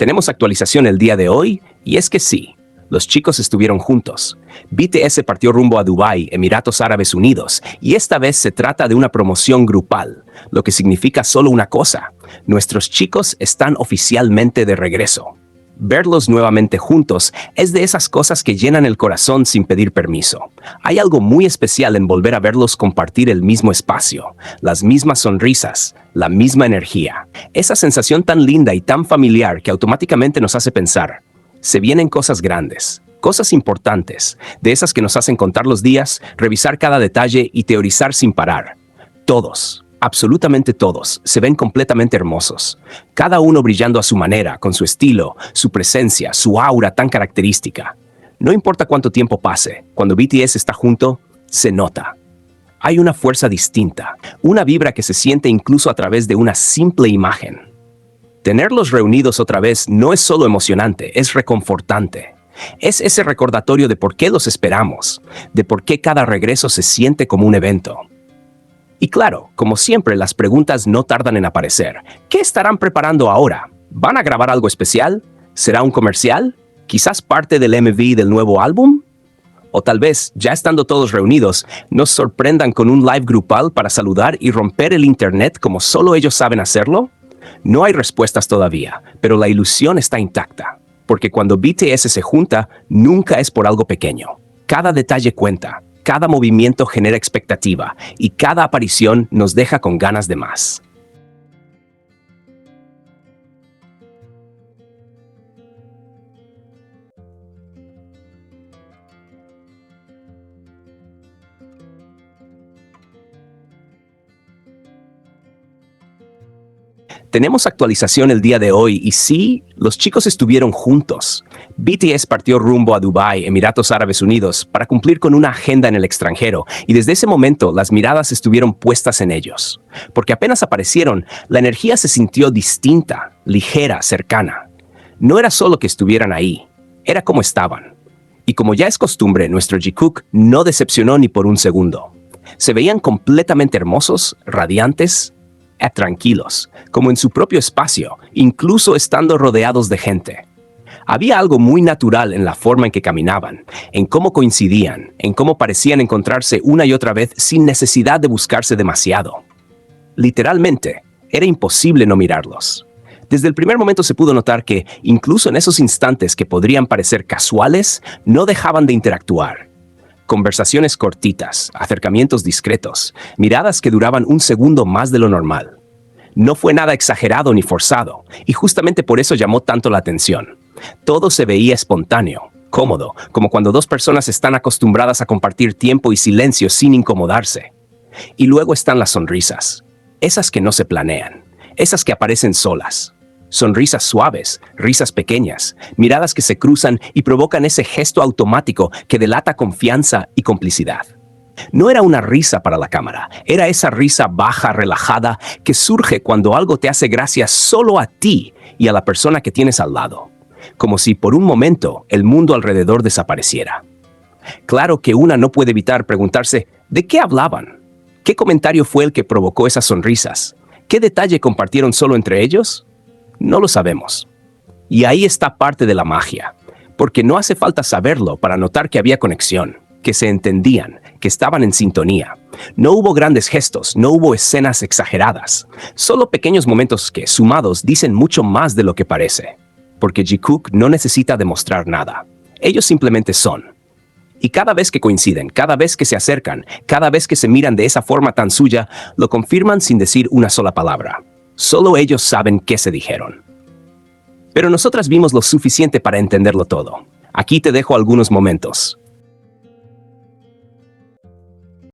Tenemos actualización el día de hoy, y es que sí, los chicos estuvieron juntos. BTS partió rumbo a Dubái, Emiratos Árabes Unidos, y esta vez se trata de una promoción grupal, lo que significa solo una cosa: nuestros chicos están oficialmente de regreso. Verlos nuevamente juntos es de esas cosas que llenan el corazón sin pedir permiso. Hay algo muy especial en volver a verlos compartir el mismo espacio, las mismas sonrisas, la misma energía. Esa sensación tan linda y tan familiar que automáticamente nos hace pensar: se vienen cosas grandes, cosas importantes, de esas que nos hacen contar los días, revisar cada detalle y teorizar sin parar. Todos, absolutamente todos, se ven completamente hermosos, cada uno brillando a su manera, con su estilo, su presencia, su aura tan característica. No importa cuánto tiempo pase, cuando BTS está junto, se nota. Hay una fuerza distinta, una vibra que se siente incluso a través de una simple imagen. Tenerlos reunidos otra vez no es solo emocionante, es reconfortante. Es ese recordatorio de por qué los esperamos, de por qué cada regreso se siente como un evento. Y claro, como siempre, las preguntas no tardan en aparecer. ¿Qué estarán preparando ahora? ¿Van a grabar algo especial? ¿Será un comercial? ¿Quizás parte del MV del nuevo álbum? O tal vez, ya estando todos reunidos, nos sorprendan con un live grupal para saludar y romper el internet como solo ellos saben hacerlo. No hay respuestas todavía, pero la ilusión está intacta, porque cuando BTS se junta, nunca es por algo pequeño. Cada detalle cuenta, cada movimiento genera expectativa y cada aparición nos deja con ganas de más. Tenemos actualización el día de hoy y sí, los chicos estuvieron juntos. BTS partió rumbo a Dubái, Emiratos Árabes Unidos, para cumplir con una agenda en el extranjero, y desde ese momento las miradas estuvieron puestas en ellos. Porque apenas aparecieron, la energía se sintió distinta, ligera, cercana. No era solo que estuvieran ahí, era como estaban. Y como ya es costumbre, nuestro Jikook no decepcionó ni por un segundo. Se veían completamente hermosos, radiantes, tranquilos, como en su propio espacio, incluso estando rodeados de gente. Había algo muy natural en la forma en que caminaban, en cómo coincidían, en cómo parecían encontrarse una y otra vez sin necesidad de buscarse demasiado. Literalmente, era imposible no mirarlos. Desde el primer momento se pudo notar que, incluso en esos instantes que podrían parecer casuales, no dejaban de interactuar. Conversaciones cortitas, acercamientos discretos, miradas que duraban un segundo más de lo normal. No fue nada exagerado ni forzado, y justamente por eso llamó tanto la atención. Todo se veía espontáneo, cómodo, como cuando dos personas están acostumbradas a compartir tiempo y silencio sin incomodarse. Y luego están las sonrisas, esas que no se planean, esas que aparecen solas. Sonrisas suaves, risas pequeñas, miradas que se cruzan y provocan ese gesto automático que delata confianza y complicidad. No era una risa para la cámara, era esa risa baja, relajada, que surge cuando algo te hace gracia solo a ti y a la persona que tienes al lado. Como si por un momento el mundo alrededor desapareciera. Claro que una no puede evitar preguntarse, ¿de qué hablaban? ¿Qué comentario fue el que provocó esas sonrisas? ¿Qué detalle compartieron solo entre ellos? No lo sabemos. Y ahí está parte de la magia, porque no hace falta saberlo para notar que había conexión, que se entendían, que estaban en sintonía. No hubo grandes gestos, no hubo escenas exageradas, solo pequeños momentos que, sumados, dicen mucho más de lo que parece. Porque Jikook no necesita demostrar nada. Ellos simplemente son. Y cada vez que coinciden, cada vez que se acercan, cada vez que se miran de esa forma tan suya, lo confirman sin decir una sola palabra. Solo ellos saben qué se dijeron. Pero nosotras vimos lo suficiente para entenderlo todo. Aquí te dejo algunos momentos.